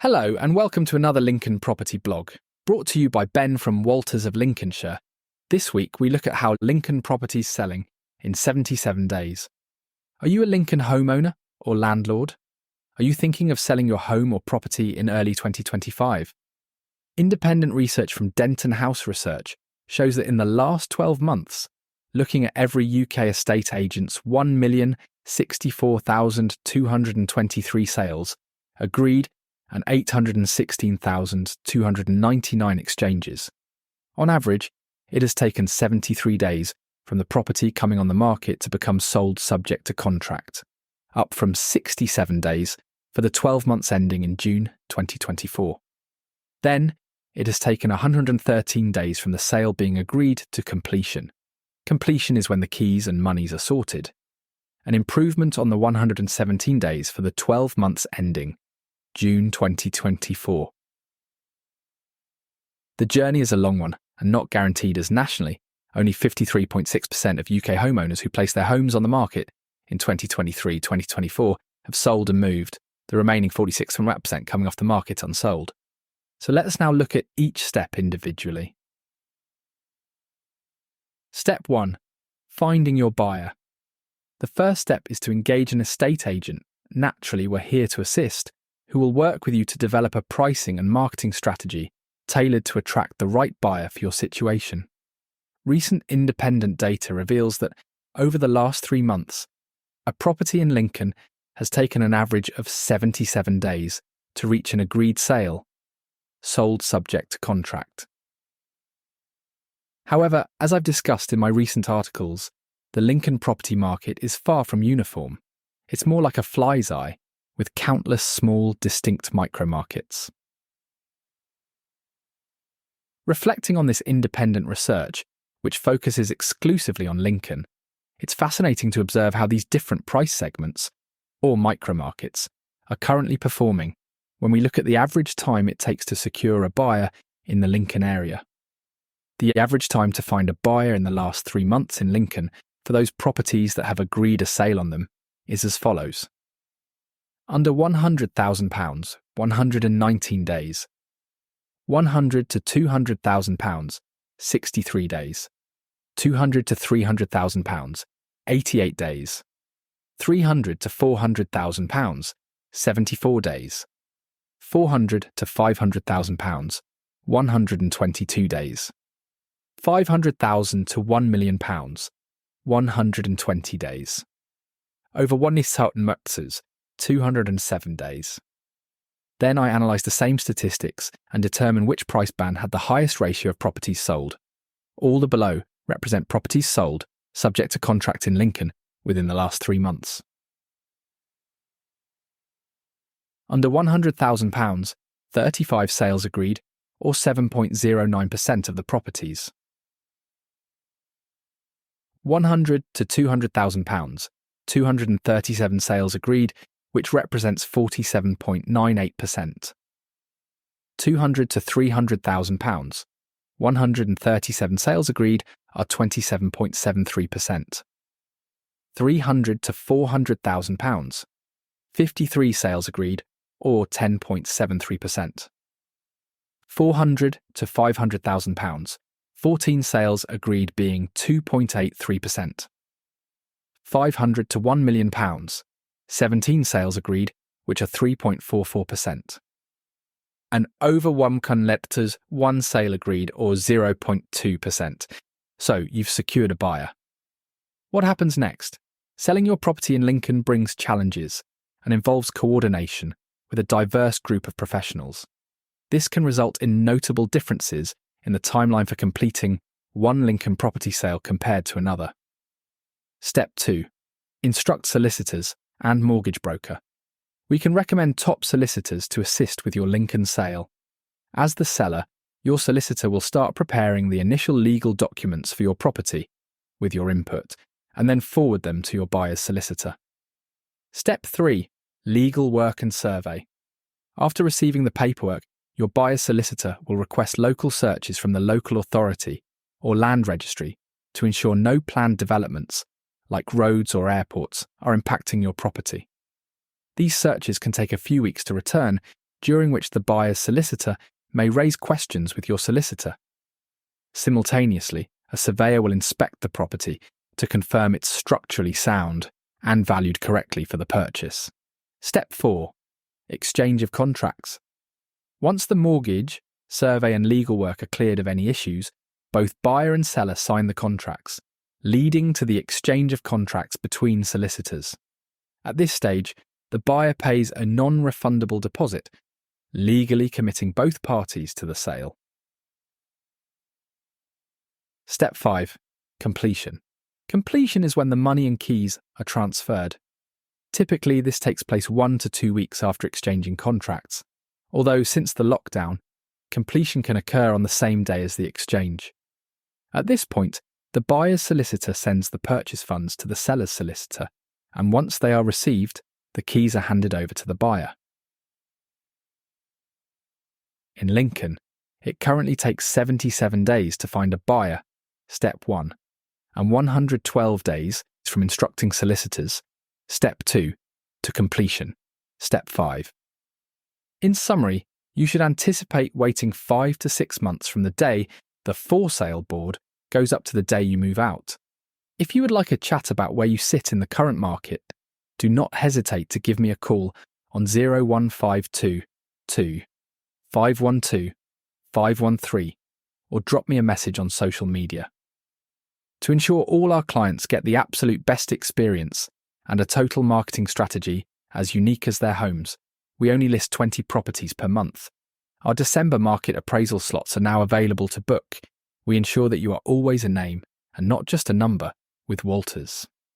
Hello and welcome to another Lincoln property blog, brought to you by Ben from Walters of Lincolnshire. This week we look at how Lincoln property's selling in 77 days. Are you a Lincoln homeowner or landlord? Are you thinking of selling your home or property in early 2025? Independent research from Denton House Research shows that in the last 12 months, looking at every UK estate agent's 1,064,223 sales, agreed and 816,299 exchanges. On average, it has taken 73 days from the property coming on the market to become sold subject to contract, up from 67 days for the 12 months ending in June 2024. Then, it has taken 113 days from the sale being agreed to completion. Completion is when the keys and monies are sorted. An improvement on the 117 days for the 12 months ending June 2024. The journey is a long one and not guaranteed, as nationally, only 53.6% of UK homeowners who placed their homes on the market in 2023-2024 have sold and moved, the remaining 46.1% coming off the market unsold. So let us now look at each step individually. Step 1. Finding your buyer. The first step is to engage an estate agent. Naturally, we're here to assist, who will work with you to develop a pricing and marketing strategy tailored to attract the right buyer for your situation. Recent independent data reveals that over the last 3 months, a property in Lincoln has taken an average of 77 days to reach an agreed sale, sold subject to contract. However, as I've discussed in my recent articles, the Lincoln property market is far from uniform. It's more like a fly's eye, with countless small, distinct micro-markets. Reflecting on this independent research, which focuses exclusively on Lincoln, it's fascinating to observe how these different price segments, or micro-markets, are currently performing when we look at the average time it takes to secure a buyer in the Lincoln area. The average time to find a buyer in the last 3 months in Lincoln for those properties that have agreed a sale on them is as follows. Under £100,000, 119 days. 100 to £200,000, 63 days. 200 to £300,000, 88 days. 300 to £400,000, 74 days. 400 to £500,000, 122 days. 500,000 to £1 million, 120 days. Over 𝐂𝐬𝐧𝐬𝐬, 207 days. Then I analysed the same statistics and determined which price band had the highest ratio of properties sold. All the below represent properties sold, subject to contract in Lincoln, within the last 3 months. Under £100,000, 35 sales agreed, or 7.09% of the properties. 100 to £200,000, 237 sales agreed, which represents 47.98%. 200 to £300,000, 137 sales agreed are 27.73%. 300 to £400,000, 53 sales agreed, or 10.73%. 400 to £500,000, 14 sales agreed being 2.83%. 500 to £1 million, 17 sales agreed, which are 3.44%. And over 𝐂𝐬𝐧𝐬𝐬's 1 sale agreed, or 0.2%. So you've secured a buyer. What happens next? Selling your property in Lincoln brings challenges and involves coordination with a diverse group of professionals. This can result in notable differences in the timeline for completing one Lincoln property sale compared to another. Step 2. Instruct solicitors and mortgage broker. We can recommend top solicitors to assist with your Lincoln sale. As the seller, your solicitor will start preparing the initial legal documents for your property with your input, and then forward them to your buyer's solicitor. Step 3. Legal work and survey. After receiving the paperwork, your buyer's solicitor will request local searches from the local authority or land registry to ensure no planned developments, like roads or airports, are impacting your property. These searches can take a few weeks to return during which the buyer's solicitor may raise questions with your solicitor. Simultaneously, a surveyor will inspect the property to confirm it's structurally sound and valued correctly for the purchase. Step 4. Exchange of contracts. Once the mortgage, survey and legal work are cleared of any issues, both buyer and seller sign the contracts, leading to the exchange of contracts between solicitors. At this stage, the buyer pays a non-refundable deposit, legally committing both parties to the sale. Step 5. Completion. Completion is when the money and keys are transferred. Typically, this takes place 1 to 2 weeks after exchanging contracts, although since the lockdown, completion can occur on the same day as the exchange. At this point, the buyer's solicitor sends the purchase funds to the seller's solicitor, and once they are received, the keys are handed over to the buyer. In Lincoln, it currently takes 77 days to find a buyer, Step 1, and 112 days from instructing solicitors, Step 2, to completion, Step 5. In summary, you should anticipate waiting 5 to 6 months from the day the for sale board goes up to the day you move out. If you would like a chat about where you sit in the current market, do not hesitate to give me a call on 01522 512 513 or drop me a message on social media. To ensure all our clients get the absolute best experience and a total marketing strategy as unique as their homes, we only list 20 properties per month. Our December market appraisal slots are now available to book. We ensure that you are always a name and not just a number with Walters.